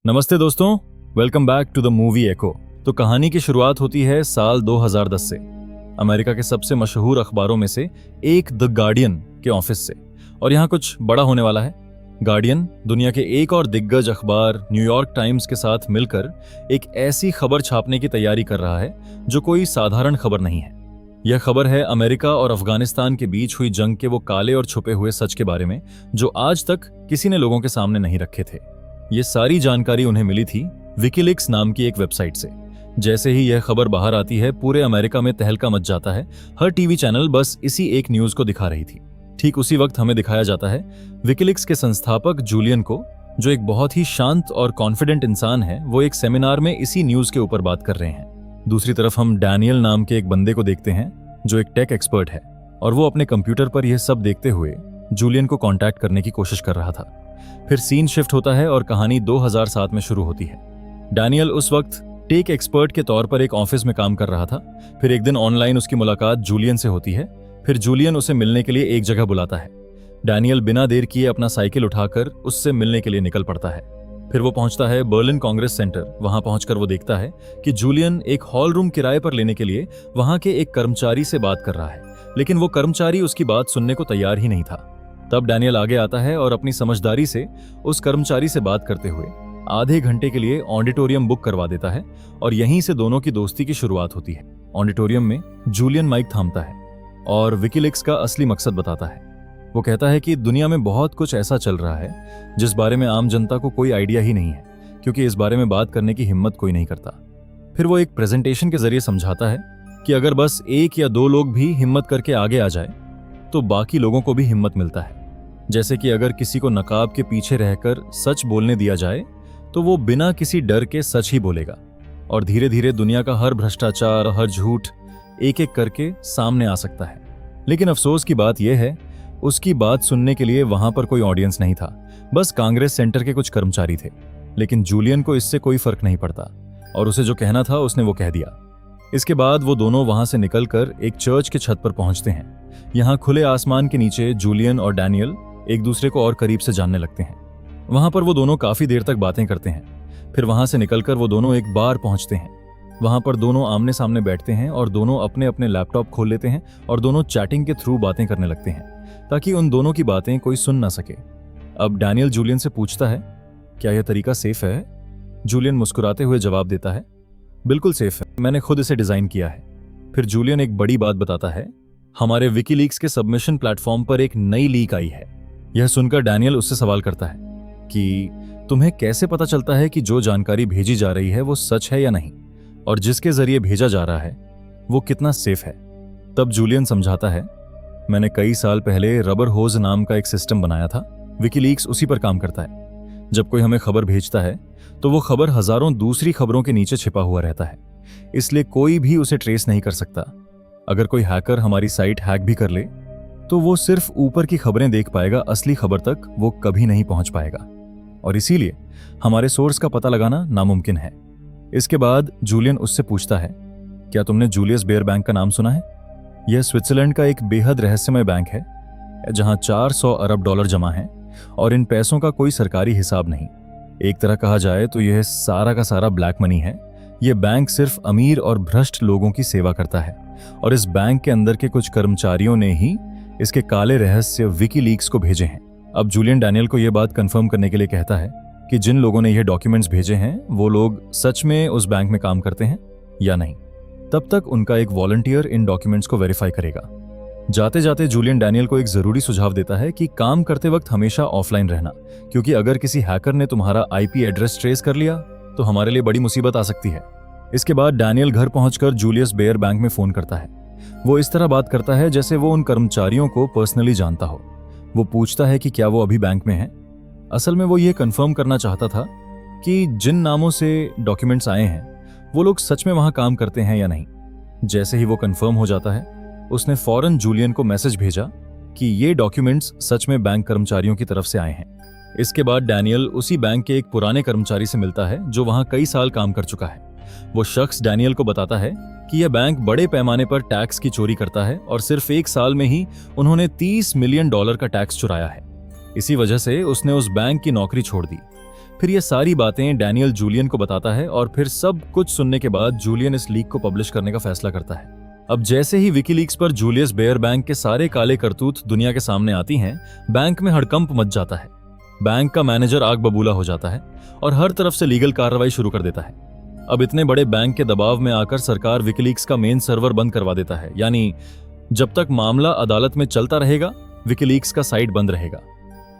नमस्ते दोस्तों, welcome back to the movie Eko. तो कहानी की शुरुआत होती है साल 2010 से, अमेरिका के सबसे मशहूर अखबारों में से एक द गार्डियन के ऑफिस से। और यहाँ कुछ बड़ा होने वाला है। गार्डियन दुनिया के एक और दिग्गज अखबार न्यूयॉर्क टाइम्स के साथ मिलकर एक ऐसी खबर छापने की तैयारी कर रहा है जो कोई साधारण खबर नहीं है। यह खबर है अमेरिका और अफगानिस्तान के बीच हुई जंग के वो काले और छुपे हुए सच के बारे में जो आज तक किसी ने लोगों के सामने नहीं रखे थे। ये सारी जानकारी उन्हें मिली थी विकीलीक्स नाम की एक वेबसाइट से। जैसे ही यह खबर बाहर आती है, पूरे अमेरिका में तहलका मच जाता है। हर टीवी चैनल बस इसी एक न्यूज को दिखा रही थी। ठीक उसी वक्त हमें दिखाया जाता है विकीलीक्स के संस्थापक जूलियन को, जो एक बहुत ही शांत और कॉन्फिडेंट इंसान है। वो एक सेमिनार में इसी न्यूज के ऊपर बात कर रहे हैं। दूसरी तरफ हम डैनियल नाम के एक बंदे को देखते हैं जो एक टेक एक्सपर्ट है, और वो अपने कंप्यूटर पर यह सब देखते हुए जूलियन को कांटेक्ट करने की कोशिश कर रहा था। फिर सीन शिफ्ट होता है और कहानी 2007 में शुरू होती है। डैनियल उस वक्त टेक एक्सपर्ट के तौर पर एक ऑफिस में काम कर रहा था। फिर एक दिन ऑनलाइन उसकी मुलाकात जूलियन से होती है। फिर जूलियन उसे मिलने के लिए एक जगह बुलाता है। डैनियल बिना देर किए अपना साइकिल उठाकर उससे मिलने के लिए निकल पड़ता है। फिर वो पहुंचता है बर्लिन कांग्रेस सेंटर। वहां पहुंचकर वो देखता है कि जूलियन एक हॉल रूम किराए पर लेने के लिए वहां के एक कर्मचारी से बात कर रहा है, लेकिन वो कर्मचारी उसकी बात सुनने को तैयार ही नहीं था। तब डैनियल आगे आता है और अपनी समझदारी से उस कर्मचारी से बात करते हुए आधे घंटे के लिए ऑडिटोरियम बुक करवा देता है, और यहीं से दोनों की दोस्ती की शुरुआत होती है। ऑडिटोरियम में जूलियन माइक थामता है और विकीलीक्स का असली मकसद बताता है। वो कहता है कि दुनिया में बहुत कुछ ऐसा चल रहा है जिस बारे में आम जनता को कोई आइडिया ही नहीं है, क्योंकि इस बारे में बात करने की हिम्मत कोई नहीं करता। फिर वो एक प्रेजेंटेशन के जरिए समझाता है कि अगर बस एक या दो लोग भी हिम्मत करके आगे आ जाए तो बाकी लोगों को भी हिम्मत मिलता है। जैसे कि अगर किसी को नकाब के पीछे रहकर सच बोलने दिया जाए तो वो बिना किसी डर के सच ही बोलेगा, और धीरे धीरे दुनिया का हर भ्रष्टाचार, हर झूठ एक एक करके सामने आ सकता है। लेकिन अफसोस की बात यह है, उसकी बात सुनने के लिए वहां पर कोई ऑडियंस नहीं था, बस कांग्रेस सेंटर के कुछ कर्मचारी थे। लेकिन जूलियन को इससे कोई फर्क नहीं पड़ता, और उसे जो कहना था उसने वो कह दिया। इसके बाद वो दोनों वहां से निकलकर एक चर्च के छत पर पहुंचते हैं। यहाँ खुले आसमान के नीचे जूलियन और डैनियल एक दूसरे को और करीब से जानने लगते हैं। वहां पर वो दोनों काफी देर तक बातें करते हैं। फिर वहां से निकलकर वो दोनों एक बार पहुंचते हैं। वहां पर दोनों आमने सामने बैठते हैं और दोनों अपने अपने लैपटॉप खोल लेते हैं और दोनों चैटिंग के थ्रू बातें करने लगते हैं, ताकि उन दोनों की बातें कोई सुन ना सके। अब डैनियल जूलियन से पूछता है, क्या यह तरीका सेफ है? जूलियन मुस्कुराते हुए जवाब देता है, बिल्कुल सेफ है, मैंने खुद इसे डिजाइन किया है। फिर जूलियन एक बड़ी बात बताता है, हमारे विकीलीक्स के सबमिशन प्लेटफॉर्म पर एक नई लीक आई है। यह सुनकर डैनियल उससे सवाल करता है कि तुम्हें कैसे पता चलता है कि जो जानकारी भेजी जा रही है वो सच है या नहीं, और जिसके जरिए भेजा जा रहा है वो कितना सेफ है। तब जूलियन समझाता है, मैंने कई साल पहले रबर होज नाम का एक सिस्टम बनाया था। विकीलीक्स उसी पर काम करता है। जब कोई हमें खबर भेजता है तो वो खबर हजारों दूसरी खबरों के नीचे छिपा हुआ रहता है, इसलिए कोई भी उसे ट्रेस नहीं कर सकता। अगर कोई हैकर हमारी साइट हैक भी कर ले तो वो सिर्फ ऊपर की खबरें देख पाएगा, असली खबर तक वो कभी नहीं पहुंच पाएगा, और इसीलिए हमारे सोर्स का पता लगाना नामुमकिन है। इसके बाद जूलियन उससे पूछता है, क्या तुमने जूलियस बेयर बैंक का नाम सुना है? यह स्विट्जरलैंड का एक बेहद रहस्यमय बैंक है जहां 400 अरब डॉलर जमा हैं, और इन पैसों का कोई सरकारी हिसाब नहीं। एक तरह कहा जाए तो यह सारा का सारा ब्लैक मनी है। यह बैंक सिर्फ अमीर और भ्रष्ट लोगों की सेवा करता है, और इस बैंक के अंदर के कुछ कर्मचारियों ने ही इसके काले रहस्य विकीलीक्स को भेजे हैं। अब जूलियन डैनियल को यह बात कंफर्म करने के लिए कहता है कि जिन लोगों ने यह डॉक्यूमेंट्स भेजे हैं वो लोग सच में उस बैंक में काम करते हैं या नहीं। तब तक उनका एक वॉलंटियर इन डॉक्यूमेंट्स को वेरीफाई करेगा। जाते जाते जूलियन डैनियल को एक जरूरी सुझाव देता है कि काम करते वक्त हमेशा ऑफलाइन रहना, क्योंकि अगर किसी हैकर ने तुम्हारा आईपी एड्रेस ट्रेस कर लिया तो हमारे लिए बड़ी मुसीबत आ सकती है। इसके बाद डैनियल घर पहुंचकर जूलियस बेयर बैंक में फोन करता है। वो इस तरह बात करता है जैसे वो उन कर्मचारियों को पर्सनली जानता हो। वो पूछता है कि क्या वो अभी बैंक में हैं। असल में वो ये कंफर्म करना चाहता था कि जिन नामों से डॉक्यूमेंट्स आए हैं वो लोग सच में वहां काम करते हैं या नहीं। जैसे ही वो कंफर्म हो जाता है, उसने फौरन जूलियन को मैसेज भेजा कि ये डॉक्यूमेंट्स सच में बैंक कर्मचारियों की तरफ से आए हैं। इसके बाद डैनियल उसी बैंक के एक पुराने कर्मचारी से मिलता है जो वहां कई साल काम कर चुका है। वो शख्स डैनियल को बताता है कि यह बैंक बड़े पैमाने पर टैक्स की चोरी करता है, और सिर्फ एक साल में ही उन्होंने $30 मिलियन का टैक्स चुराया है। इसी वजह से उसने उस बैंक की नौकरी छोड़ दी। फिर ये सारी बातें डैनियल जूलियन को बताता है और फिर सब कुछ सुनने के बाद जूलियन इस लीक को पब्लिश करने का फैसला करता है। अब जैसे ही विकीलीक्स पर जूलियस बेयर बैंक के सारे काले करतूत दुनिया के सामने आती हैं, बैंक में हड़कंप मच जाता है। बैंक का मैनेजर आग बबूला हो जाता है और हर तरफ से लीगल कार्रवाई शुरू कर देता है। अब इतने बड़े बैंक के दबाव में आकर सरकार विकीलीक्स का मेन सर्वर बंद करवा देता है, यानी जब तक मामला अदालत में चलता रहेगा विकीलीक्स का साइट बंद रहेगा।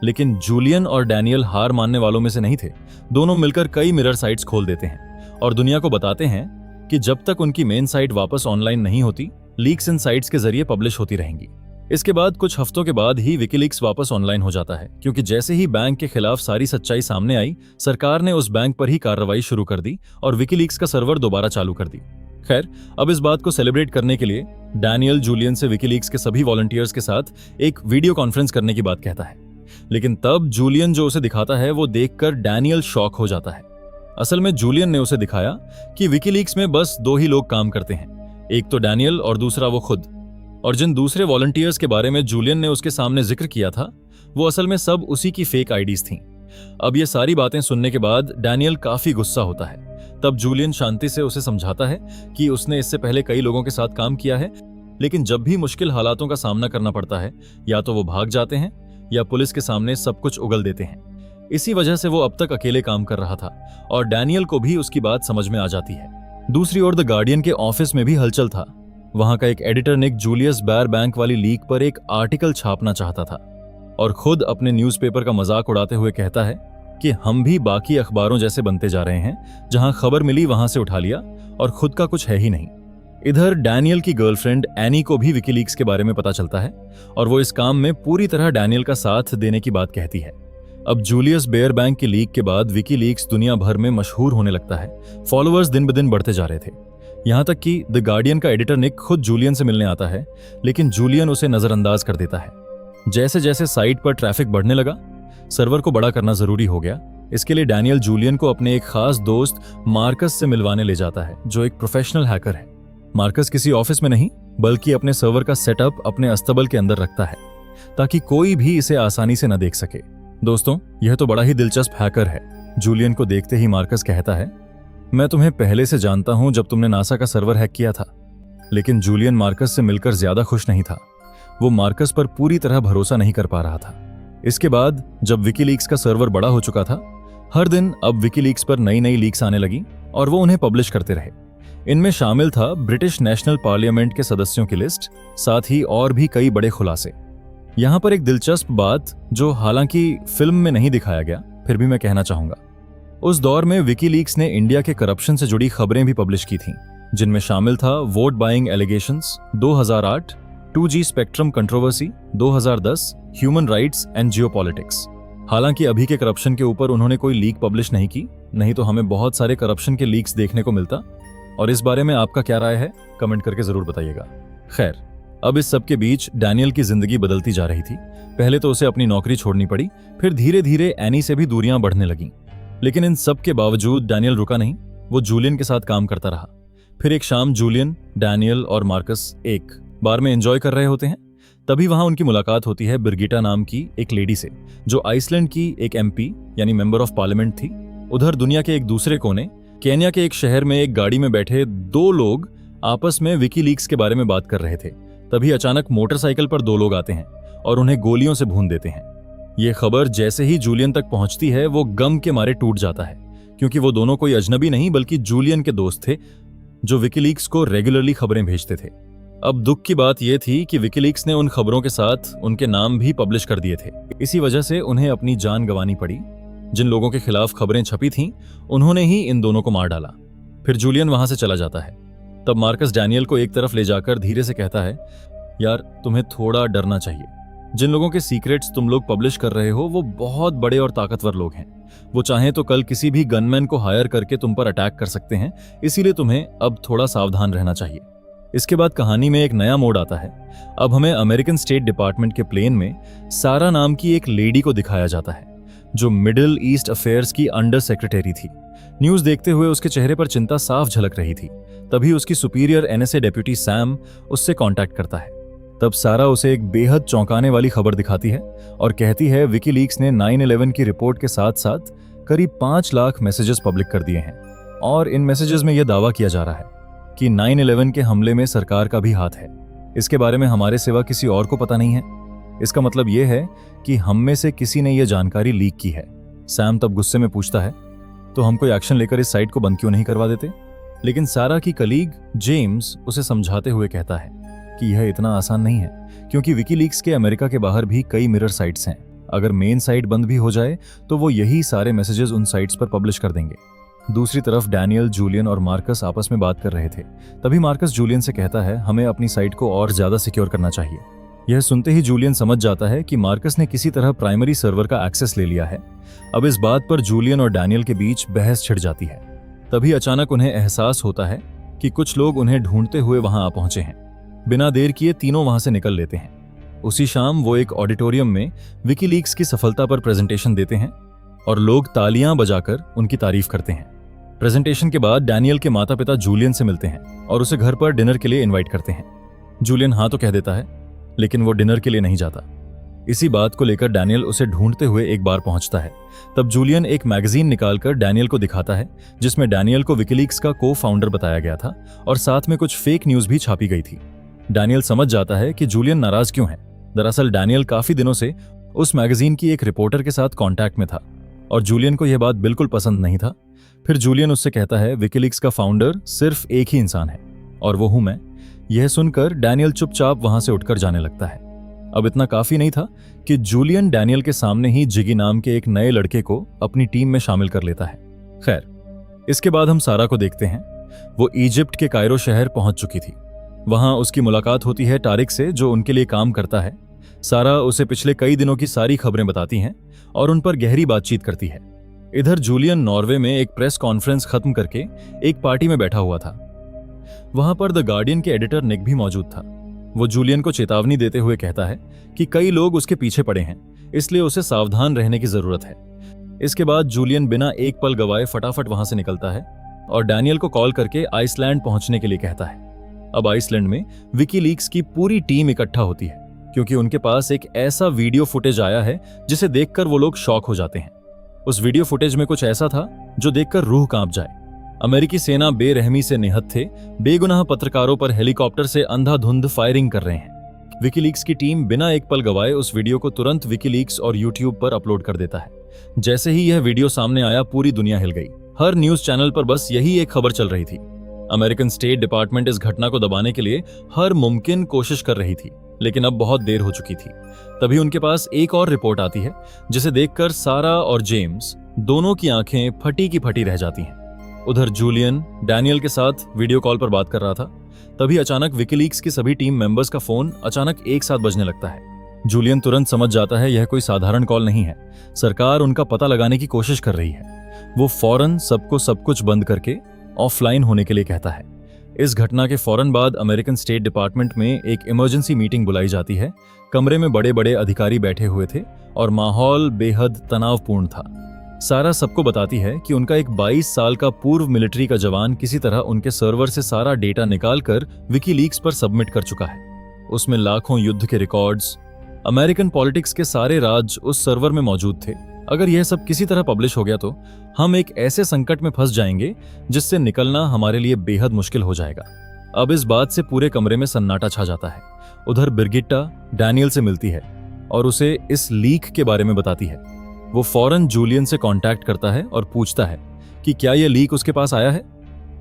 लेकिन जूलियन और डैनियल हार मानने वालों में से नहीं थे। दोनों मिलकर कई मिरर साइट्स खोल देते हैं और दुनिया को बताते हैं कि जब तक उनकी मेन साइट वापस ऑनलाइन नहीं होती, लीक्स इन साइट्स के जरिए पब्लिश होती रहेंगी। इसके बाद कुछ हफ्तों के बाद ही विकीलीक्स वापस ऑनलाइन हो जाता है, क्योंकि जैसे ही बैंक के खिलाफ सारी सच्चाई सामने आई, सरकार ने उस बैंक पर ही कार्रवाई शुरू कर दी और विकीलीक्स का सर्वर दोबारा चालू कर दी। खैर, अब इस बात को सेलिब्रेट करने के लिए डैनियल जूलियन से विकीलीक्स के सभी वॉलंटियर्स के साथ एक वीडियो कॉन्फ्रेंस करने की बात कहता है। लेकिन तब जूलियन जो उसे दिखाता है वो देखकर डैनियल शॉक हो जाता है। असल में जूलियन ने उसे दिखाया कि विकीलीक्स में बस 2 ही लोग काम करते हैं, एक तो डैनियल और दूसरा वो खुद। और जिन दूसरे वॉलंटियर्स के बारे में जूलियन ने उसके सामने जिक्र किया था, वो असल में सब उसी की फेक आईडीज थीं। अब ये सारी बातें सुनने के बाद डैनियल काफी गुस्सा होता है। तब जूलियन शांति से उसे समझाता है कि उसने इससे पहले कई लोगों के साथ काम किया है, लेकिन जब भी मुश्किल हालातों का सामना करना पड़ता है, या तो वो भाग जाते हैं या पुलिस के सामने सब कुछ उगल देते हैं। इसी वजह से वो अब तक अकेले काम कर रहा था और डैनियल को भी उसकी बात समझ में आ जाती है। दूसरी ओर द गार्डियन के ऑफिस में भी हलचल था। वहां का एक एडिटर निक जूलियस बेयर बैंक वाली लीक पर एक आर्टिकल छापना चाहता था और खुद अपने न्यूज़पेपर का मजाक उड़ाते हुए कहता है कि हम भी बाकी अखबारों जैसे बनते जा रहे हैं, जहां खबर मिली वहां से उठा लिया और खुद का कुछ है ही नहीं। इधर डैनियल की गर्लफ्रेंड एनी को भी विकीलीक्स के बारे में पता चलता है और वो इस काम में पूरी तरह डैनियल का साथ देने की बात कहती है। अब जूलियस बेयर बैंक की लीक के बाद विकीलीक्स दुनिया भर में मशहूर होने लगता है। फॉलोअर्स दिन ब दिन बढ़ते जा रहे थे, यहां तक कि द गार्डियन का एडिटर निक खुद जूलियन से मिलने आता है, लेकिन जूलियन उसे नजरअंदाज कर देता है। जैसे जैसे साइट पर ट्रैफिक बढ़ने लगा, सर्वर को बड़ा करना जरूरी हो गया। इसके लिए डैनियल जूलियन को अपने एक खास दोस्त मार्कस से मिलवाने ले जाता है, जो एक प्रोफेशनल हैकर है। मार्कस किसी ऑफिस में नहीं, बल्कि अपने सर्वर का सेटअप अपने अस्तबल के अंदर रखता है, ताकि कोई भी इसे आसानी से न देख सके। दोस्तों, यह तो बड़ा ही दिलचस्प हैकर है। जूलियन को देखते ही मार्कस कहता है, मैं तुम्हें पहले से जानता हूं, जब तुमने नासा का सर्वर हैक किया था। लेकिन जूलियन मार्कस से मिलकर ज्यादा खुश नहीं था। वो मार्कस पर पूरी तरह भरोसा नहीं कर पा रहा था। इसके बाद जब विकीलीक्स का सर्वर बड़ा हो चुका था, हर दिन अब विकीलीक्स पर नई नई लीक्स आने लगी और वो उन्हें पब्लिश करते रहे। इनमें शामिल था ब्रिटिश नेशनल पार्लियामेंट के सदस्यों की लिस्ट, साथ ही और भी कई बड़े खुलासे। यहां पर एक दिलचस्प बात, जो हालांकि फिल्म में नहीं दिखाया गया, फिर भी मैं कहना चाहूंगा। उस दौर में विकीलीक्स ने इंडिया के करप्शन से जुड़ी खबरें भी पब्लिश की थीं, जिनमें शामिल था vote buying allegations 2008, 2G spectrum controversy 2010, human rights and geopolitics. हालांकि अभी के करप्शन के ऊपर उन्होंने कोई लीक पब्लिश नहीं की, नहीं तो हमें बहुत सारे करप्शन के लीक्स देखने को मिलता। और इस बारे में आपका क्या राय है, कमेंट करके जरूर बताइएगा। खैर, अब इस सब के बीच डैनियल की जिंदगी बदलती जा रही थी। पहले तो उसे अपनी नौकरी छोड़नी पड़ी, फिर धीरे धीरे एनी से भी दूरियां बढ़ने लगीं। लेकिन इन सब के बावजूद डैनियल रुका नहीं, वो जूलियन के साथ काम करता रहा। फिर एक शाम जूलियन, डैनियल और मार्कस एक बार में एंजॉय कर रहे होते हैं। तभी वहां उनकी मुलाकात होती है ब्रिगिटा नाम की एक लेडी से, जो आइसलैंड की एक MP यानी मेंबर ऑफ पार्लियामेंट थी। उधर दुनिया के एक दूसरे कोने केन्या के एक शहर में एक गाड़ी में बैठे 2 लोग आपस में विकीलीक्स के बारे में बात कर रहे थे। तभी अचानक मोटरसाइकिल पर 2 लोग आते हैं और उन्हें गोलियों से भून देते हैं। ये खबर जैसे ही जूलियन तक पहुंचती है, वो गम के मारे टूट जाता है, क्योंकि वो दोनों कोई अजनबी नहीं बल्कि जूलियन के दोस्त थे, जो विकीलीक्स को रेगुलरली खबरें भेजते थे। अब दुख की बात यह थी कि विकीलीक्स ने उन खबरों के साथ उनके नाम भी पब्लिश कर दिए थे। इसी वजह से उन्हें अपनी जान गंवानी पड़ी। जिन लोगों के खिलाफ खबरें छपी थीं, उन्होंने ही इन दोनों को मार डाला। फिर जूलियन वहां से चला जाता है। तब मार्कस डैनियल को एक तरफ ले जाकर धीरे से कहता है, यार तुम्हें थोड़ा डरना चाहिए। जिन लोगों के सीक्रेट्स तुम लोग पब्लिश कर रहे हो, वो बहुत बड़े और ताकतवर लोग हैं। वो चाहें तो कल किसी भी गनमैन को हायर करके तुम पर अटैक कर सकते हैं, इसीलिए तुम्हें अब थोड़ा सावधान रहना चाहिए। इसके बाद कहानी में एक नया मोड़ आता है। अब हमें अमेरिकन स्टेट डिपार्टमेंट के प्लेन में सारा नाम की एक लेडी को दिखाया जाता है, जो मिडिल ईस्ट अफेयर्स की अंडर सेक्रेटरी थी। न्यूज देखते हुए उसके चेहरे पर चिंता साफ झलक रही थी। तभी उसकी सुपीरियर NSA डेप्यूटी सैम उससे कांटेक्ट करता है। तब सारा उसे एक बेहद चौंकाने वाली खबर दिखाती है और कहती है विकीलीक्स ने 9/11 की रिपोर्ट के साथ साथ करीब 5 लाख मैसेजेस पब्लिक कर दिए हैं और इन मैसेजेस में यह दावा किया जा रहा है कि 9/11 के हमले में सरकार का भी हाथ है। इसके बारे में हमारे सिवा किसी और को पता नहीं है। इसका मतलब यह है कि हम में से किसी ने यह जानकारी लीक की है। सैम तब गुस्से में पूछता है, तो हम कोई एक्शन लेकर इस साइट को बंद क्यों नहीं करवा देते? लेकिन सारा की कलीग जेम्स उसे समझाते हुए कहता है कि यह इतना आसान नहीं है, क्योंकि विकीलीक्स के अमेरिका के बाहर भी कई मिरर साइट्स हैं। अगर मेन साइट बंद भी हो जाए तो वो यही सारे मैसेजेस उन साइट्स पर पब्लिश कर देंगे। दूसरी तरफ डैनियल, जूलियन और मार्कस आपस में बात कर रहे थे। तभी मार्कस जूलियन से कहता है, हमें अपनी साइट को और ज्यादा सिक्योर करना चाहिए। यह सुनते ही जूलियन समझ जाता है कि मार्कस ने किसी तरह प्राइमरी सर्वर का एक्सेस ले लिया है। अब इस बात पर जूलियन और डैनियल के बीच बहस छिड़ जाती है। तभी अचानक उन्हें एहसास होता है कि कुछ लोग उन्हें ढूंढते हुए वहां आ पहुंचे हैं। बिना देर किए तीनों वहां से निकल लेते हैं। उसी शाम वो एक ऑडिटोरियम में विकीलीक्स की सफलता पर प्रेजेंटेशन देते हैं और लोग तालियां बजाकर उनकी तारीफ करते हैं। प्रेजेंटेशन के बाद डैनियल के माता पिता जूलियन से मिलते हैं और उसे घर पर डिनर के लिए इनवाइट करते हैं। जूलियन हाँ तो कह देता है, लेकिन वो डिनर के लिए नहीं जाता। इसी बात को लेकर डैनियल उसे ढूंढते हुए एक बार पहुंचता है। तब जूलियन एक मैगजीन निकालकर डैनियल को दिखाता है, जिसमें डैनियल को विकीलीक्स का को-फाउंडर बताया गया था और साथ में कुछ फेक न्यूज भी छापी गई थी। डैनियल समझ जाता है कि जूलियन नाराज क्यों है। दरअसल डैनियल काफी दिनों से उस मैगजीन की एक रिपोर्टर के साथ कांटेक्ट में था और जूलियन को यह बात बिल्कुल पसंद नहीं था। फिर जूलियन उससे कहता है, विकीलीक्स का फाउंडर सिर्फ एक ही इंसान है और वो हूं मैं। यह सुनकर डैनियल चुपचाप वहां से उठकर जाने लगता है। अब इतना काफी नहीं था कि जूलियन डैनियल के सामने ही जिगी नाम के एक नए लड़के को अपनी टीम में शामिल कर लेता है। खैर, इसके बाद हम सारा को देखते हैं। वो इजिप्ट के कायरो शहर पहुंच चुकी थी। वहां उसकी मुलाकात होती है तारिक से, जो उनके लिए काम करता है। सारा उसे पिछले कई दिनों की सारी खबरें बताती हैं और उन पर गहरी बातचीत करती है। इधर जूलियन नॉर्वे में एक प्रेस कॉन्फ्रेंस खत्म करके एक पार्टी में बैठा हुआ था। वहां पर द गार्डियन के एडिटर निक भी मौजूद था। वो जूलियन को चेतावनी देते हुए कहता है कि कई लोग उसके पीछे पड़े हैं, इसलिए उसे सावधान रहने की जरूरत है। इसके बाद जूलियन बिना एक पल गवाए फटाफट वहां से निकलता है और डैनियल को कॉल करके आइसलैंड पहुंचने के लिए कहता है। अब आइसलैंड में विकीलीक्स की पूरी टीम इकट्ठा होती है, क्योंकि उनके पास एक ऐसा वीडियो फुटेज आया है जिसे देखकर वो लोग शॉक हो जाते हैं। उस वीडियो फुटेज में कुछ ऐसा था जो देखकर रूह कांप जाए। अमेरिकी सेना बेरहमी से निहत्थे बेगुनाह पत्रकारों पर हेलीकॉप्टर से अंधाधुंध फायरिंग कर रहे हैं। विकीलीक्स की टीम बिना एक पल गवाए उस वीडियो को तुरंत विकीलीक्स और यूट्यूब पर अपलोड कर देता है। जैसे ही यह वीडियो सामने आया, पूरी दुनिया हिल गई। हर न्यूज चैनल पर बस यही एक खबर चल रही थी। अमेरिकन स्टेट डिपार्टमेंट इस घटना को दबाने के लिए हर मुमकिन कोशिश कर रही थी, लेकिन अब बहुत देर हो चुकी थी। तभी उनके पास एक और रिपोर्ट आती है, जिसे देखकर सारा और जेम्स दोनों की आंखें फटी की फटी रह जाती हैं। उधर जूलियन डैनियल के साथ वीडियो कॉल पर बात कर रहा था। तभी अचानक विकीलीक्स की सभी टीम मेंबर्स का फोन अचानक एक साथ बजने लगता है। जूलियन तुरंत समझ जाता है यह कोई साधारण कॉल नहीं है, सरकार उनका पता लगाने की कोशिश कर रही है। वो फौरन सबको सब कुछ बंद करके ऑफलाइन होने के लिए कहता है। इस घटना के फौरन बाद अमेरिकन स्टेट डिपार्टमेंट में एक इमरजेंसी मीटिंग बुलाई जाती है। कमरे में बड़े बड़े अधिकारी बैठे हुए थे और माहौल बेहद तनावपूर्ण था। सारा सबको बताती है कि उनका एक 22 साल का पूर्व मिलिट्री का जवान किसी तरह उनके सर्वर से सारा डेटा निकालकर विकीलीक्स पर सबमिट कर चुका है। उसमें लाखों युद्ध के रिकॉर्ड्स, अमेरिकन पॉलिटिक्स के सारे राज उस सर्वर में मौजूद थे। अगर यह सब किसी तरह पब्लिश हो गया तो हम एक ऐसे संकट में फंस जाएंगे जिससे निकलना हमारे लिए बेहद मुश्किल हो जाएगा। अब इस बात से पूरे कमरे में सन्नाटा छा जाता है। उधर बिरगिट्टा डैनियल से मिलती है और उसे इस लीक के बारे में बताती है। वो फौरन जूलियन से कांटेक्ट करता है और पूछता है कि क्या यह लीक उसके पास आया है।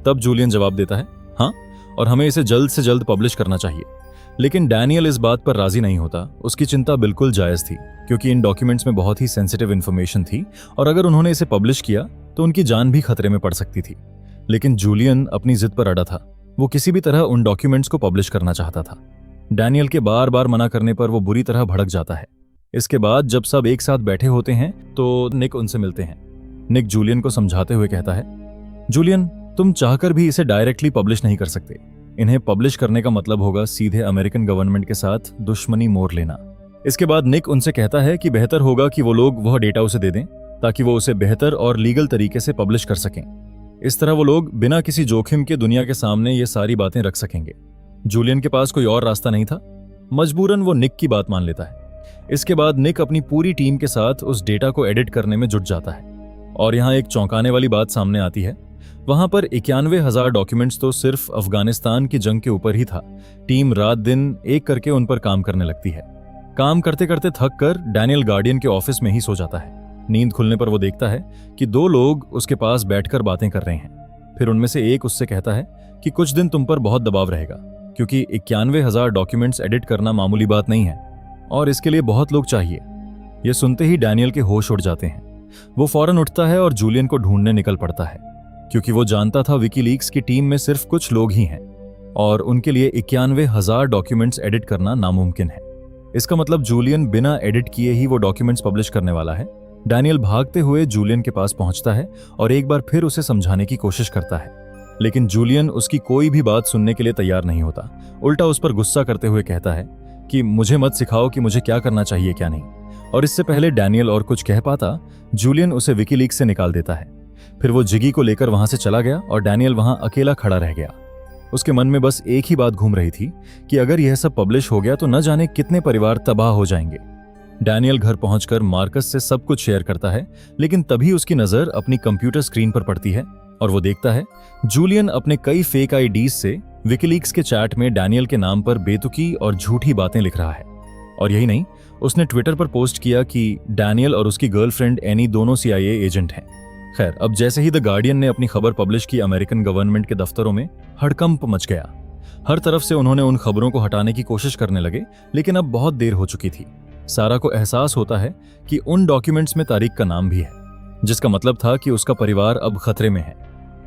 तब जूलियन जवाब देता है, हाँ, और हमें इसे जल्द से जल्द पब्लिश करना चाहिए। लेकिन डैनियल इस बात पर राजी नहीं होता। उसकी चिंता बिल्कुल जायज थी, क्योंकि इन डॉक्यूमेंट्स में बहुत ही सेंसिटिव इन्फॉर्मेशन थी और अगर उन्होंने इसे पब्लिश किया तो उनकी जान भी खतरे में पड़ सकती थी। लेकिन जूलियन अपनी जिद पर अड़ा था। वो किसी भी तरह उन डॉक्यूमेंट्स को पब्लिश करना चाहता था। डैनियल के बार बार मना करने पर वो बुरी तरह भड़क जाता है। इसके बाद जब सब एक साथ बैठे होते हैं तो निक उनसे मिलते हैं। निक जूलियन को समझाते हुए कहता है, जूलियन, तुम चाहकर भी इसे डायरेक्टली पब्लिश नहीं कर सकते। इन्हें पब्लिश करने का मतलब होगा सीधे अमेरिकन गवर्नमेंट के साथ दुश्मनी मोड़ लेना। इसके बाद निक उनसे कहता है कि बेहतर होगा कि वो लोग वह डेटा उसे दे दें, ताकि वो उसे बेहतर और लीगल तरीके से पब्लिश कर सकें। इस तरह वो लोग बिना किसी जोखिम के दुनिया के सामने ये सारी बातें रख सकेंगे। जूलियन के पास कोई और रास्ता नहीं था। मजबूरन वो निक की बात मान लेता है। इसके बाद निक अपनी पूरी टीम के साथ उस डेटा को एडिट करने में जुट जाता है और यहाँ एक चौंकाने वाली बात सामने आती है। वहां पर 91,000 डॉक्यूमेंट्स तो सिर्फ अफगानिस्तान की जंग के ऊपर ही था। टीम रात दिन एक करके उन पर काम करने लगती है। काम करते करते थक कर डैनियल गार्डियन के ऑफिस में ही सो जाता है। नींद खुलने पर वो देखता है कि 2 लोग उसके पास बैठकर बातें कर रहे हैं। फिर उनमें से एक उससे कहता है कि कुछ दिन तुम पर बहुत दबाव रहेगा, क्योंकि 91,000 डॉक्यूमेंट्स एडिट करना मामूली बात नहीं है और इसके लिए बहुत लोग चाहिए। ये सुनते ही डैनियल के होश उड़ जाते हैं। वो फौरन उठता है और जूलियन को ढूंढने निकल पड़ता है, क्योंकि वो जानता था विकीलीक्स की टीम में सिर्फ कुछ लोग ही हैं और उनके लिए 91,000 डॉक्यूमेंट्स एडिट करना नामुमकिन है। इसका मतलब जूलियन बिना एडिट किए ही वो डॉक्यूमेंट्स पब्लिश करने वाला है। डैनियल भागते हुए जूलियन के पास पहुंचता है और एक बार फिर उसे समझाने की कोशिश करता है, लेकिन जूलियन उसकी कोई भी बात सुनने के लिए तैयार नहीं होता। उल्टा उस पर गुस्सा करते हुए कहता है कि मुझे मत सिखाओ कि मुझे क्या करना चाहिए क्या नहीं। और इससे पहले डैनियल और कुछ कह पाता, जूलियन उसे विकीलीक्स से निकाल देता है। फिर वो जिगी को लेकर वहां से चला गया और डैनियल वहां अकेला खड़ा रह गया। उसके मन में बस एक ही बात घूम रही थी कि अगर यह सब पब्लिश हो गया तो न जाने कितने परिवार तबाह हो जाएंगे। डैनियल घर पहुंचकर मार्कस से सब कुछ शेयर करता है, लेकिन तभी उसकी नजर अपनी कंप्यूटर स्क्रीन पर पड़ती है और वो देखता है जूलियन अपने कई फेक आईडीज से विकीलीक्स के चैट में डैनियल के नाम पर बेतुकी और झूठी बातें लिख रहा है। और यही नहीं, उसने ट्विटर पर पोस्ट किया कि डैनियल और उसकी गर्लफ्रेंड एनी दोनों CIA एजेंट हैं। खैर, अब जैसे ही द गार्डियन ने अपनी खबर पब्लिश की, अमेरिकन गवर्नमेंट के दफ्तरों में हड़कंप मच गया। हर तरफ से उन्होंने उन खबरों को हटाने की कोशिश करने लगे, लेकिन अब बहुत देर हो चुकी थी। सारा को एहसास होता है कि उन डॉक्यूमेंट्स में तारिक का नाम भी है, जिसका मतलब था कि उसका परिवार अब खतरे में है।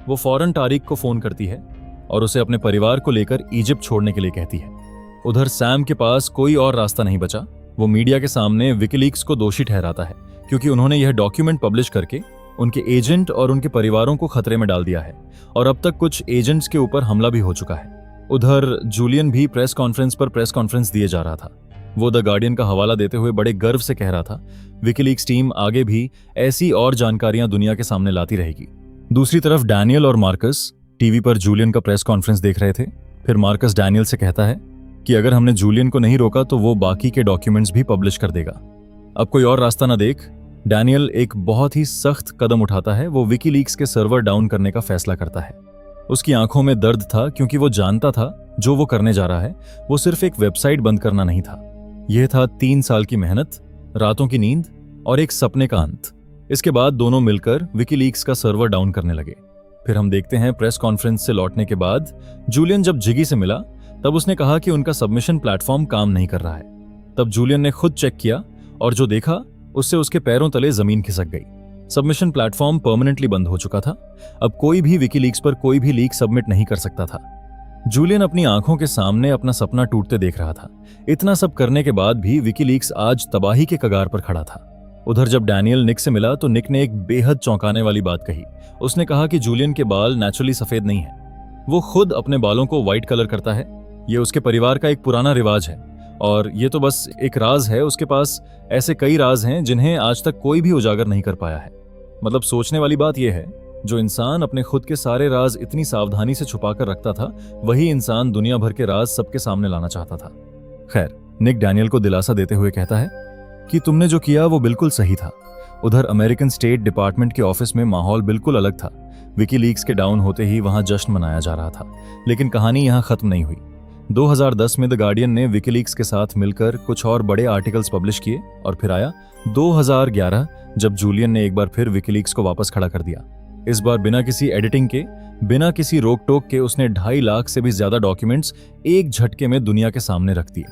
वो फौरन तारिक को फोन करती है और उसे अपने परिवार को लेकर इजिप्ट छोड़ने के लिए कहती है। उधर सैम के पास कोई और रास्ता नहीं बचा। वो मीडिया के सामने विकीलीक्स को दोषी ठहराता है, क्योंकि उन्होंने यह डॉक्यूमेंट पब्लिश करके उनके एजेंट और उनके परिवारों को खतरे में डाल दिया है और अब तक कुछ एजेंट्स के ऊपर हमला भी हो चुका है। उधर जूलियन भी प्रेस कॉन्फ्रेंस पर प्रेस कॉन्फ्रेंस दिए जा रहा था। वो द गार्डियन का हवाला देते हुए बड़े गर्व से कह रहा था, विकीलीक्स टीम आगे भी ऐसी और जानकारियां दुनिया के सामने लाती रहेगी। दूसरी तरफ डैनियल और मार्कस टीवी पर जूलियन का प्रेस कॉन्फ्रेंस देख रहे थे। फिर मार्कस डैनियल से कहता है कि अगर हमने जूलियन को नहीं रोका तो वो बाकी के डॉक्यूमेंट्स भी पब्लिश कर देगा। अब कोई और रास्ता न देख डैनियल एक बहुत ही सख्त कदम उठाता है। वो विकीलीक्स के सर्वर डाउन करने का फैसला करता है। उसकी आंखों में दर्द था, क्योंकि वो जानता था जो वो करने जा रहा है वो सिर्फ एक वेबसाइट बंद करना नहीं था। यह था 3 साल की मेहनत, रातों की नींद और एक सपने का अंत। इसके बाद दोनों मिलकर विकीलीक्स का सर्वर डाउन करने लगे। फिर हम देखते हैं प्रेस कॉन्फ्रेंस से लौटने के बाद जूलियन जब जिगी से मिला तब उसने कहा कि उनका सबमिशन प्लेटफॉर्म काम नहीं कर रहा है। तब जूलियन ने खुद चेक किया और जो देखा उससे उसके पैरों तले जमीन खिसक गई। सबमिशन प्लेटफॉर्म परमानेंटली बंद हो चुका था। अब कोई भी विकीलीक्स पर कोई भी लीक सबमिट नहीं कर सकता था। जूलियन अपनी आंखों के सामने अपना सपना टूटते देख रहा था। इतना सब करने के बाद भी विकीलीक्स आज तबाही के कगार पर खड़ा था। उधर जब डैनियल निक से मिला तो निक ने एक बेहद चौंकाने वाली बात कही। उसने कहा कि जूलियन के बाल नेचुरली सफेद नहीं है, वो खुद अपने बालों को व्हाइट कलर करता है। ये उसके परिवार का एक पुराना रिवाज है और ये तो बस एक राज है। उसके पास ऐसे कई राज हैं जिन्हें आज तक कोई भी उजागर नहीं कर पाया है। मतलब सोचने वाली बात यह है, जो इंसान अपने खुद के सारे राज इतनी सावधानी से छुपा कर रखता था, वही इंसान दुनिया भर के राज सबके सामने लाना चाहता था। खैर, निक डैनियल को दिलासा देते हुए कहता है कि तुमने जो किया वो बिल्कुल सही था। उधर अमेरिकन स्टेट डिपार्टमेंट के ऑफिस में माहौल बिल्कुल अलग था। विकीलीक्स के डाउन होते ही वहां जश्न मनाया जा रहा था, लेकिन कहानी यहां खत्म नहीं हुई। 2010 में द गार्डियन ने विकीलीक्स के साथ मिलकर कुछ और बड़े आर्टिकल्स पब्लिश किए और फिर आया 2011 जब जूलियन ने एक बार फिर विकीलीक्स को वापस खड़ा कर दिया। इस बार बिना किसी एडिटिंग के, बिना किसी रोक टोक के उसने 2.5 लाख से भी ज्यादा डॉक्यूमेंट्स एक झटके में दुनिया के सामने रख दिए।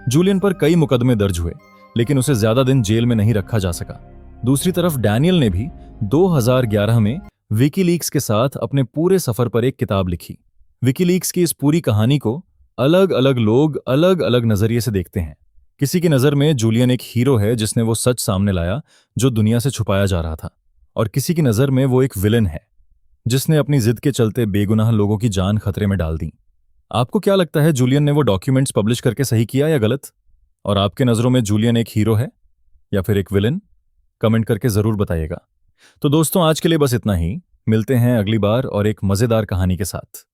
जूलियन पर कई मुकदमे दर्ज हुए, लेकिन उसे ज्यादा दिन जेल में नहीं रखा जा सका। दूसरी तरफ डैनियल ने भी 2011 में विकीलीक्स के साथ अपने पूरे सफर पर एक किताब लिखी। विकीलीक्स की इस पूरी कहानी को अलग अलग लोग अलग अलग नजरिए से देखते हैं। किसी की नजर में जूलियन एक हीरो है जिसने वो सच सामने लाया जो दुनिया से छुपाया जा रहा था, और किसी की नजर में वो एक विलेन है जिसने अपनी जिद के चलते बेगुनाह लोगों की जान खतरे में डाल दी। आपको क्या लगता है, जूलियन ने वो डॉक्यूमेंट्स पब्लिश करके सही किया या गलत? और आपके नजरों में जूलियन एक हीरो है या फिर एक विलेन? कमेंट करके जरूर बताइएगा। तो दोस्तों, आज के लिए बस इतना ही। मिलते हैं अगली बार और एक मजेदार कहानी के साथ।